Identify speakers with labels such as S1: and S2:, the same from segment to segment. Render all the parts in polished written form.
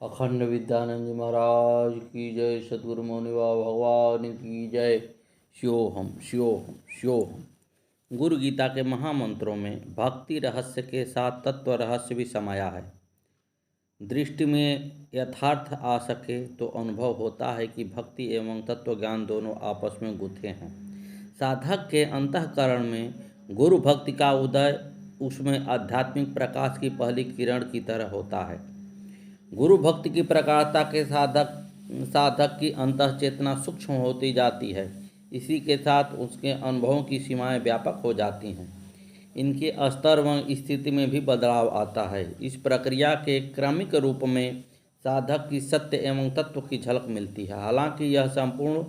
S1: अखंड विद्यानंद जी महाराज की जय। सद्गुरु मौनिवा भगवान की जय। शिवोहम शिवोहम शिवोहम। गुरु गीता के महामंत्रों में भक्ति रहस्य के साथ तत्व रहस्य भी समाया है। दृष्टि में यथार्थ आ सके तो अनुभव होता है कि भक्ति एवं तत्व ज्ञान दोनों आपस में गुथे हैं। साधक के अंतःकरण में गुरु भक्ति का उदय उसमें आध्यात्मिक प्रकाश की पहली किरण की तरह होता है। गुरु भक्ति की प्रगाढ़ता के साधक की अंतः चेतना सूक्ष्म होती जाती है। इसी के साथ उसके अनुभवों की सीमाएं व्यापक हो जाती हैं। इनके स्तर व स्थिति में भी बदलाव आता है। इस प्रक्रिया के क्रमिक रूप में साधक की सत्य एवं तत्व की झलक मिलती है। हालांकि यह संपूर्ण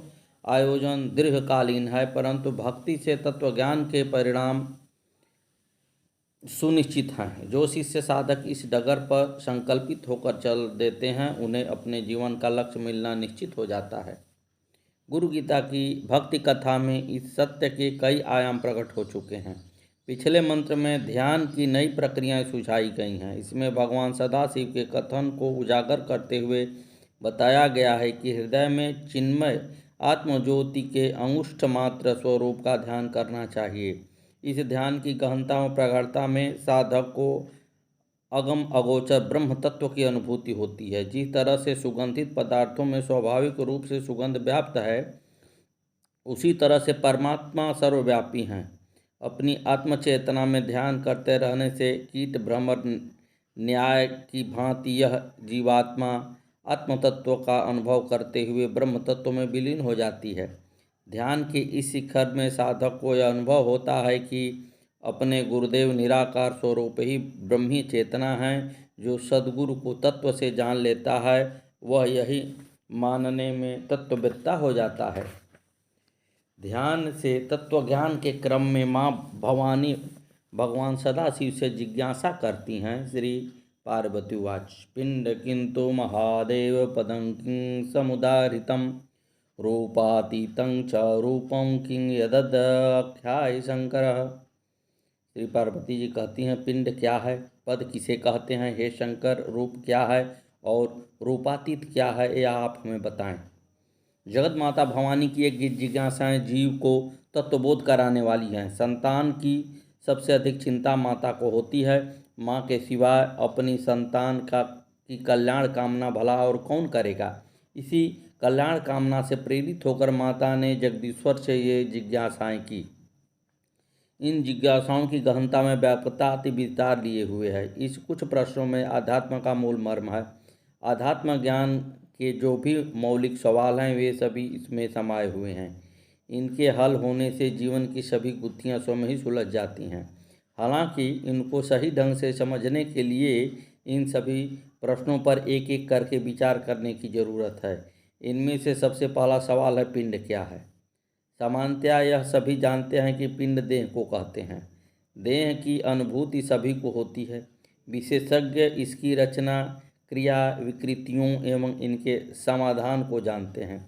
S1: आयोजन दीर्घकालीन है, परंतु भक्ति से तत्व ज्ञान के परिणाम सुनिश्चित हैं। जो शिष्य साधक इस डगर पर संकल्पित होकर चल देते हैं, उन्हें अपने जीवन का लक्ष्य मिलना निश्चित हो जाता है। गुरु गीता की भक्ति कथा में इस सत्य के कई आयाम प्रकट हो चुके हैं। पिछले मंत्र में ध्यान की नई प्रक्रियाएं सुझाई गई हैं। इसमें भगवान सदाशिव के कथन को उजागर करते हुए बताया गया है कि हृदय में चिन्मय आत्मज्योति के अंगुष्ठ मात्र स्वरूप का ध्यान करना चाहिए। इस ध्यान की गहनता व प्रगाढ़ता में साधक को अगम अगोचर ब्रह्म तत्व की अनुभूति होती है। जिस तरह से सुगंधित पदार्थों में स्वाभाविक रूप से सुगंध व्याप्त है, उसी तरह से परमात्मा सर्वव्यापी हैं। अपनी आत्मचेतना में ध्यान करते रहने से कीट भ्रमर न्याय की भांति यह जीवात्मा आत्मतत्व का अनुभव करते हुए ब्रह्म तत्व में विलीन हो जाती है। ध्यान के इस शिखर में साधक को यह अनुभव होता है कि अपने गुरुदेव निराकार स्वरूप ही ब्रह्मी चेतना है। जो सद्गुरु को तत्व से जान लेता है, वह यही मानने में तत्ववेत्ता हो जाता है। ध्यान से तत्व ज्ञान के क्रम में माँ भवानी भगवान सदाशिव से जिज्ञासा करती हैं। श्री पार्वती उवाच पिंड किंतु महादेव पदं किं समुदारितं रूपातीतं च रूपं किं यदख्याय शंकर। श्री पार्वती जी कहती हैं, पिंड क्या है, पद किसे कहते हैं, हे शंकर, रूप क्या है और रूपातीत क्या है, यह आप हमें बताएं। जगत माता भवानी की एक जिज्ञासाएं जीव को तत्वबोध कराने वाली हैं। संतान की सबसे अधिक चिंता माता को होती है। माँ के सिवाय अपनी संतान की कल्याण कामना भला और कौन करेगा। इसी कल्याण कामना से प्रेरित होकर माता ने जगदीश्वर से ये जिज्ञासाएं की। इन जिज्ञासाओं की गहनता में व्यापकता अति विस्तार लिए हुए है। इस कुछ प्रश्नों में आध्यात्म का मूल मर्म है। आध्यात्म ज्ञान के जो भी मौलिक सवाल हैं, वे सभी इसमें समाये हुए हैं। इनके हल होने से जीवन की सभी गुत्थियां स्वयं ही सुलझ जाती हैं। हालांकि इनको सही ढंग से समझने के लिए इन सभी प्रश्नों पर एक एक करके विचार करने की ज़रूरत है। इनमें से सबसे पहला सवाल है, पिंड क्या है। सामान्यतया यह सभी जानते हैं कि पिंड देह को कहते हैं। देह की अनुभूति सभी को होती है। विशेषज्ञ इसकी रचना, क्रिया, विकृतियों एवं इनके समाधान को जानते हैं।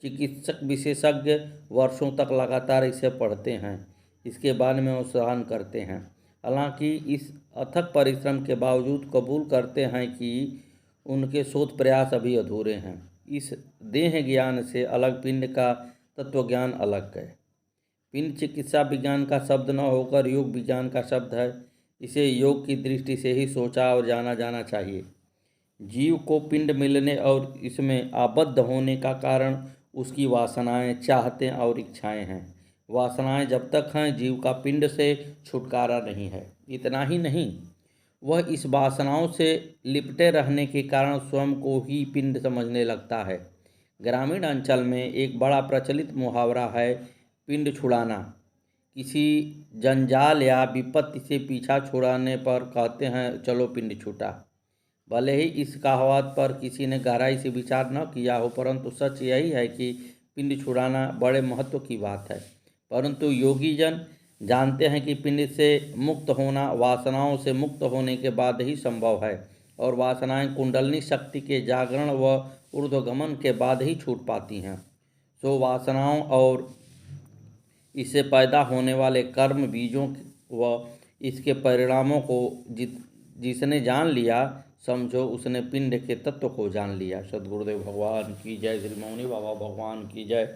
S1: चिकित्सक विशेषज्ञ वर्षों तक लगातार इसे पढ़ते हैं, इसके बारे में अनुसंधान करते हैं। हालांकि इस अथक परिश्रम के बावजूद कबूल करते हैं कि उनके शोध प्रयास अभी अधूरे हैं। इस देह ज्ञान से अलग पिंड का तत्व ज्ञान अलग है। पिंड चिकित्सा विज्ञान का शब्द न होकर योग विज्ञान का शब्द है। इसे योग की दृष्टि से ही सोचा और जाना जाना चाहिए। जीव को पिंड मिलने और इसमें आबद्ध होने का कारण उसकी वासनाएं, चाहतें और इच्छाएं हैं। वासनाएं जब तक हैं, जीव का पिंड से छुटकारा नहीं है। इतना ही नहीं, वह इस वासनाओं से लिपटे रहने के कारण स्वयं को ही पिंड समझने लगता है। ग्रामीण अंचल में एक बड़ा प्रचलित मुहावरा है, पिंड छुड़ाना। किसी जंजाल या विपत्ति से पीछा छुड़ाने पर कहते हैं, चलो पिंड छूटा। भले ही इस कहावत पर किसी ने गहराई से विचार न किया हो, परंतु सच यही है कि पिंड छुड़ाना बड़े महत्व की बात है। परंतु योगी जन जानते हैं कि पिंड से मुक्त होना वासनाओं से मुक्त होने के बाद ही संभव है, और वासनाएं कुंडलनी शक्ति के जागरण व ऊर्ध्वगमन के बाद ही छूट पाती हैं। सो वासनाओं और इससे पैदा होने वाले कर्म बीजों व इसके परिणामों को जिसने जान लिया, समझो उसने पिंड के तत्व को जान लिया। सद्गुरुदेव भगवान की जय। श्री मौनी बाबा भगवान की जय।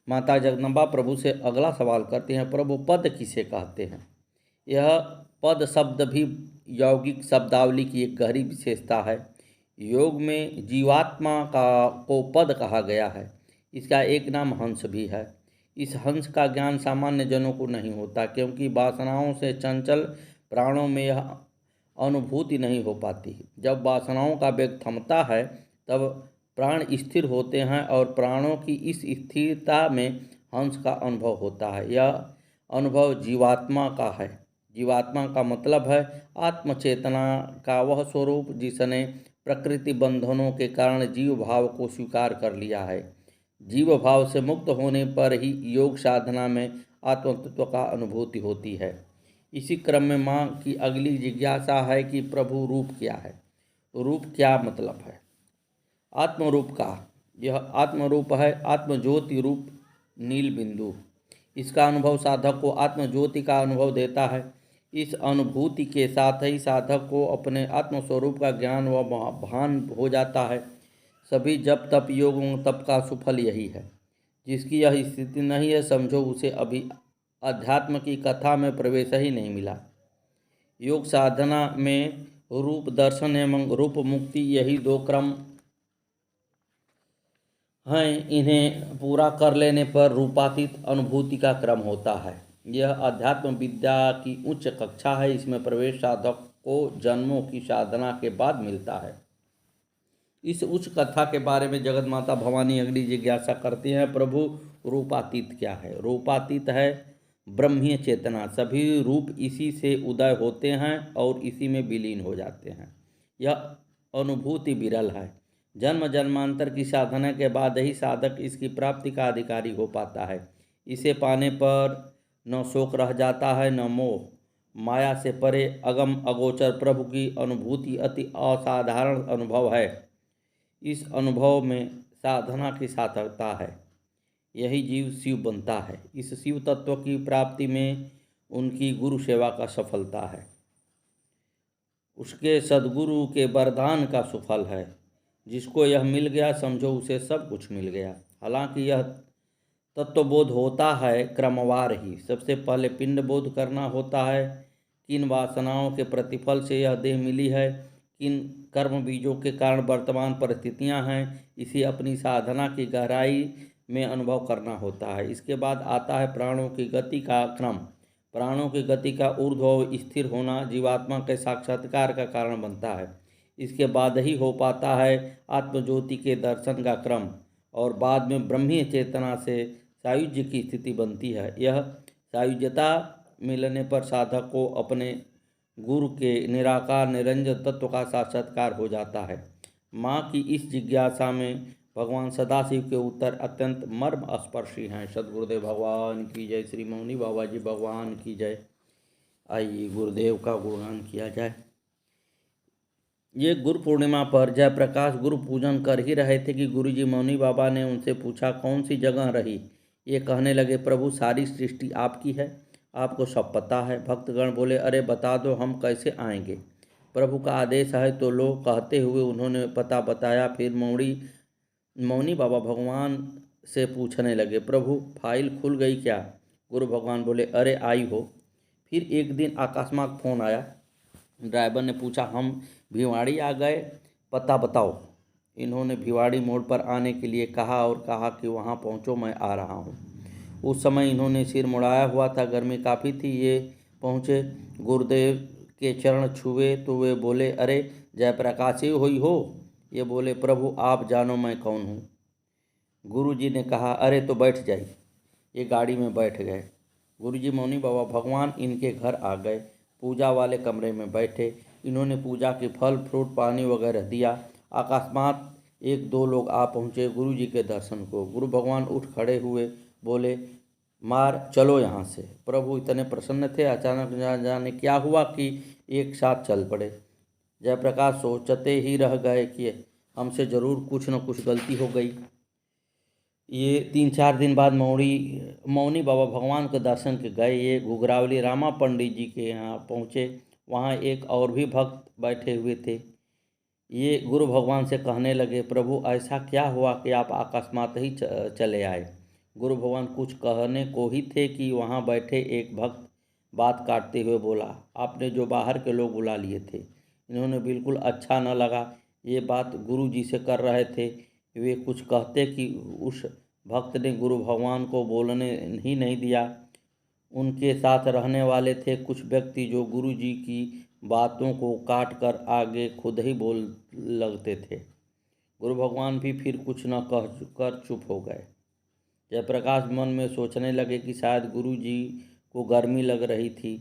S1: माता जगदम्बा प्रभु से अगला सवाल करते हैं, प्रभु पद किसे कहते हैं? यह पद शब्द भी यौगिक शब्दावली की एक गहरी विशेषता है। योग में जीवात्मा को पद कहा गया है। इसका एक नाम हंस भी है। इस हंस का ज्ञान सामान्य जनों को नहीं होता, क्योंकि वासनाओं से चंचल प्राणों में यह अनुभूति नहीं हो पाती। जब वासनाओं का वेग थमता है तब प्राण स्थिर होते हैं और प्राणों की इस स्थिरता में हंस का अनुभव होता है। यह अनुभव जीवात्मा का है। जीवात्मा का मतलब है आत्मचेतना का वह स्वरूप जिसने प्रकृति बंधनों के कारण जीव भाव को स्वीकार कर लिया है। जीव भाव से मुक्त होने पर ही योग साधना में आत्मतत्व का अनुभूति होती है। इसी क्रम में माँ की अगली जिज्ञासा है कि प्रभु रूप क्या है? रूप क्या मतलब है? आत्मरूप का यह आत्मरूप है, आत्मज्योति रूप नील बिंदु। इसका अनुभव साधक को आत्मज्योति का अनुभव देता है। इस अनुभूति के साथ ही साधक को अपने आत्मस्वरूप का ज्ञान व भान हो जाता है। सभी जप तप योग तप का सुफल यही है। जिसकी यह स्थिति नहीं है, समझो उसे अभी अध्यात्म की कथा में प्रवेश ही नहीं मिला। योग साधना में रूप दर्शन एवं रूप मुक्ति यही दो क्रम हैं। इन्हें पूरा कर लेने पर रूपातीत अनुभूति का क्रम होता है। यह अध्यात्म विद्या की उच्च कक्षा है। इसमें प्रवेश साधक को जन्मों की साधना के बाद मिलता है। इस उच्च कथा के बारे में जगत माता भवानी अगली जिज्ञासा करती हैं, प्रभु रूपातीत क्या है? रूपातीत है ब्रह्मीय चेतना। सभी रूप इसी से उदय होते हैं और इसी में विलीन हो जाते हैं। यह अनुभूति विरल है। जन्म जन्मांतर की साधना के बाद ही साधक इसकी प्राप्ति का अधिकारी हो पाता है। इसे पाने पर न शोक रह जाता है न मोह। माया से परे अगम अगोचर प्रभु की अनुभूति अति असाधारण अनुभव है। इस अनुभव में साधना की सार्थकता है। यही जीव शिव बनता है। इस शिव तत्व की प्राप्ति में उनकी गुरु सेवा का सफलता है। उसके सद्गुरु के वरदान का सुफल है। जिसको यह मिल गया, समझो उसे सब कुछ मिल गया। हालांकि यह तत्वबोध होता है क्रमवार ही। सबसे पहले पिंड बोध करना होता है। किन वासनाओं के प्रतिफल से यह देह मिली है, किन कर्म बीजों के कारण वर्तमान परिस्थितियां हैं, इसे अपनी साधना की गहराई में अनुभव करना होता है। इसके बाद आता है प्राणों की गति का क्रम। प्राणों की गति का ऊर्ध्व स्थिर होना जीवात्मा के साक्षात्कार का कारण बनता है। इसके बाद ही हो पाता है आत्मज्योति के दर्शन का क्रम और बाद में ब्रह्मीय चेतना से सायुज्य की स्थिति बनती है। यह सायुज्यता मिलने पर साधक को अपने गुरु के निराकार निरंजन तत्व का साक्षात्कार हो जाता है। माँ की इस जिज्ञासा में भगवान सदाशिव के उत्तर अत्यंत मर्म स्पर्शी हैं। सद्गुरुदेव भगवान की जय। श्री मौनी बाबा जी भगवान की जय। आइए गुरुदेव का गुणगान किया जाए। ये गुरु पूर्णिमा पर जयप्रकाश गुरु पूजन कर ही रहे थे कि गुरुजी मौनी बाबा ने उनसे पूछा, कौन सी जगह रही? ये कहने लगे, प्रभु सारी सृष्टि आपकी है, आपको सब पता है। भक्तगण बोले, अरे बता दो, हम कैसे आएंगे? प्रभु का आदेश है तो लो। कहते हुए उन्होंने पता बताया। फिर मौनी बाबा भगवान से पूछने लगे, प्रभु फाइल खुल गई क्या? गुरु भगवान बोले, अरे आई हो। फिर एक दिन अकस्मात फ़ोन आया। ड्राइवर ने पूछा, हम भिवाड़ी आ गए, पता बताओ। इन्होंने भिवाड़ी मोड़ पर आने के लिए कहा और कहा कि वहाँ पहुँचो, मैं आ रहा हूँ। उस समय इन्होंने सिर मुड़ाया हुआ था, गर्मी काफ़ी थी। ये पहुँचे, गुरुदेव के चरण छुए तो वे बोले, अरे जयप्रकाशी हुई हो? ये बोले, प्रभु आप जानो मैं कौन हूँ। गुरुजी ने कहा, अरे तो बैठ जाइए। ये गाड़ी में बैठ गए। गुरुजी मौनी बाबा भगवान इनके घर आ गए। पूजा वाले कमरे में बैठे। इन्होंने पूजा के फल फ्रूट पानी वगैरह दिया। अकस्मात एक दो लोग आ पहुँचे गुरुजी के दर्शन को। गुरु भगवान उठ खड़े हुए, बोले, मार चलो यहाँ से। प्रभु इतने प्रसन्न थे, अचानक न जाने क्या हुआ कि एक साथ चल पड़े। जयप्रकाश सोचते ही रह गए कि हमसे ज़रूर कुछ न कुछ गलती हो गई। ये 3-4 दिन बाद मौनी बाबा भगवान के दर्शन के गए। ये घुघरावली रामा पंडित जी के यहाँ पहुँचे। वहाँ एक और भी भक्त बैठे हुए थे। ये गुरु भगवान से कहने लगे, प्रभु ऐसा क्या हुआ कि आप अकस्मात ही चले आए। गुरु भगवान कुछ कहने को ही थे कि वहाँ बैठे एक भक्त बात काटते हुए बोला, आपने जो बाहर के लोग बुला लिए थे, इन्होंने बिल्कुल अच्छा न लगा। ये बात गुरु जी से कर रहे थे, वे कुछ कहते कि उस भक्त ने गुरु भगवान को बोलने ही नहीं दिया। उनके साथ रहने वाले थे कुछ व्यक्ति जो गुरु जी की बातों को काट कर आगे खुद ही बोल लगते थे। गुरु भगवान भी फिर कुछ न कह कर चुप हो गए। जयप्रकाश मन में सोचने लगे कि शायद गुरु जी को गर्मी लग रही थी।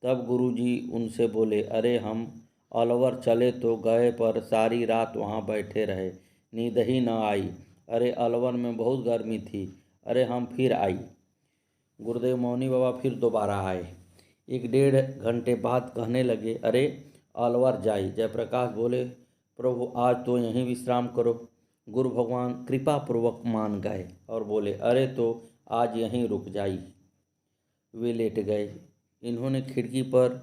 S1: तब गुरु जी उनसे बोले, अरे हम अलवर चले तो गए पर सारी रात वहाँ बैठे रहे, नींद ही न आई। अरे अलवर में बहुत गर्मी थी। अरे हम फिर आई। गुरुदेव मौनी बाबा फिर दोबारा आए। 1-1.5 घंटे बाद कहने लगे, अरे अलवर जाई। जयप्रकाश बोले, प्रभु आज तो यहीं विश्राम करो। गुरु भगवान कृपापूर्वक मान गए और बोले, अरे तो आज यहीं रुक जाई। वे लेट गए। इन्होंने खिड़की पर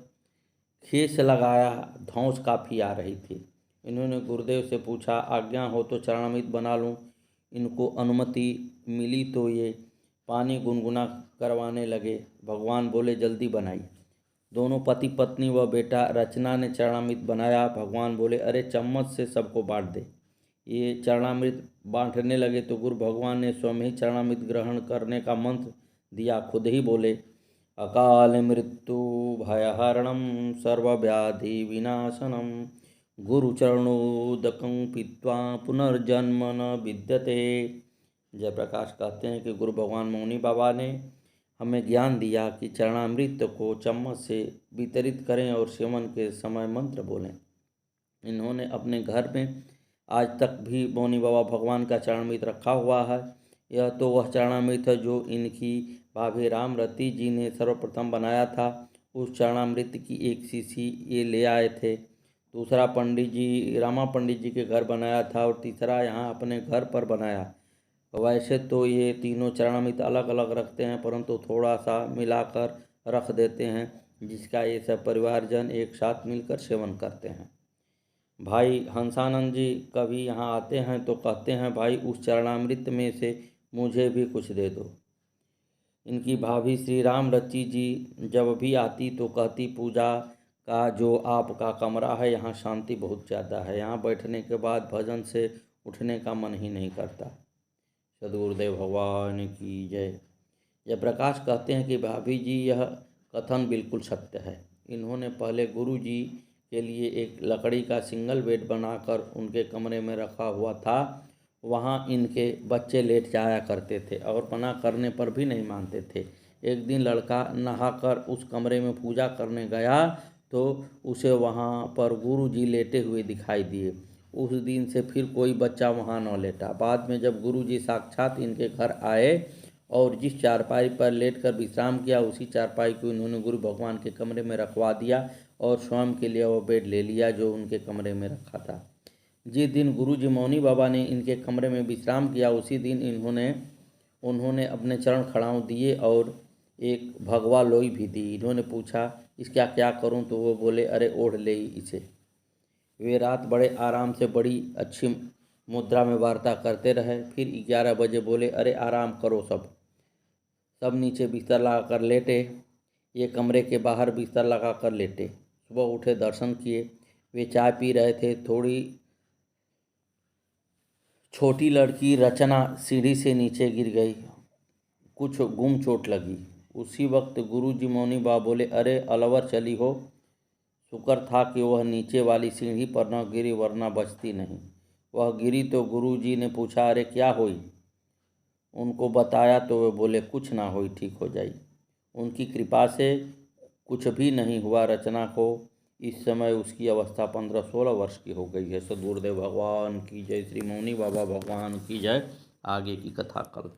S1: खीस लगाया। धौंस काफ़ी आ रही थी। इन्होंने गुरुदेव से पूछा, आज्ञा हो तो चरणामृत बना लूं। इनको अनुमति मिली तो ये पानी गुनगुना करवाने लगे। भगवान बोले, जल्दी बनाई। दोनों पति पत्नी व बेटा रचना ने चरणामृत बनाया। भगवान बोले, अरे चम्मच से सबको बांट दे। ये चरणामृत बांटने लगे तो गुरु भगवान ने स्वयं ही चरणामृत ग्रहण करने का मंत्र दिया। खुद ही बोले, अकाल मृत्यु भयहरणम सर्वव्याधि विनाशनम गुरुचरणोदकं पीत्वा पुनर्जन्म न विद्यते। जयप्रकाश कहते हैं कि गुरु भगवान मौनी बाबा ने हमें ज्ञान दिया कि चरणामृत को चम्मच से वितरित करें और सेवन के समय मंत्र बोलें। इन्होंने अपने घर में आज तक भी मौनी बाबा भगवान का चरणामृत रखा हुआ है। यह तो वह चरणामृत है जो इनकी भाभी रामरती जी ने सर्वप्रथम बनाया था। उस चरणामृत की एक शीशी ये ले आए थे। दूसरा पंडित जी रामा पंडित जी के घर बनाया था और तीसरा यहाँ अपने घर पर बनाया। वैसे तो ये तीनों चरणामृत अलग अलग रखते हैं, परंतु थोड़ा सा मिलाकर रख देते हैं, जिसका ये सब परिवारजन एक साथ मिलकर सेवन करते हैं। भाई हंसानंद जी कभी यहाँ आते हैं तो कहते हैं, भाई उस चरणामृत में से मुझे भी कुछ दे दो। इनकी भाभी श्री राम रची जी जब भी आती तो कहती, पूजा का जो आपका कमरा है यहाँ शांति बहुत ज़्यादा है, यहाँ बैठने के बाद भजन से उठने का मन ही नहीं करता। सद्गुरुदेव भगवान की जय। जयप्रकाश कहते हैं कि भाभी जी यह कथन बिल्कुल सत्य है। इन्होंने पहले गुरु जी के लिए एक लकड़ी का सिंगल बेड बनाकर उनके कमरे में रखा हुआ था। वहाँ इनके बच्चे लेट जाया करते थे और मना करने पर भी नहीं मानते थे। एक दिन लड़का नहाकर उस कमरे में पूजा करने गया तो उसे वहाँ पर गुरु जी लेटे हुए दिखाई दिए। उस दिन से फिर कोई बच्चा वहाँ न लेटा। बाद में जब गुरु जी साक्षात इनके घर आए और जिस चारपाई पर लेटकर विश्राम किया, उसी चारपाई को इन्होंने गुरु भगवान के कमरे में रखवा दिया और स्वयं के लिए वो बेड ले लिया जो उनके कमरे में रखा था। जिस दिन गुरु जी मौनी बाबा ने इनके कमरे में विश्राम किया, उसी दिन उन्होंने अपने चरण खड़ाऊँ दिए और एक भगवा लोई भी दी। इन्होंने पूछा, इसका क्या करूं? तो वो बोले, अरे ओढ़ ले इसे। वे रात बड़े आराम से बड़ी अच्छी मुद्रा में वार्ता करते रहे। फिर 11 बजे बोले, अरे आराम करो सब नीचे बिस्तर लगाकर लेटे। ये कमरे के बाहर बिस्तर लगाकर लेटे। सुबह उठे, दर्शन किए। वे चाय पी रहे थे। थोड़ी छोटी लड़की रचना सीढ़ी से नीचे गिर गई, कुछ गुम चोट लगी। उसी वक्त गुरु जी मौनी बाबा बोले, अरे अलवर चली हो। शुक्र था कि वह नीचे वाली सीढ़ी पर न गिरी, वरना बचती नहीं। वह गिरी तो गुरु जी ने पूछा, अरे क्या हुई? उनको बताया तो वे बोले, कुछ ना हुई, ठीक हो जाई। उनकी कृपा से कुछ भी नहीं हुआ। रचना को इस समय उसकी अवस्था 15-16 वर्ष की हो गई है। सद्गुरुदेव भगवान की जय। श्री मौनी बाबा भगवान की जय। आगे की कथा कल।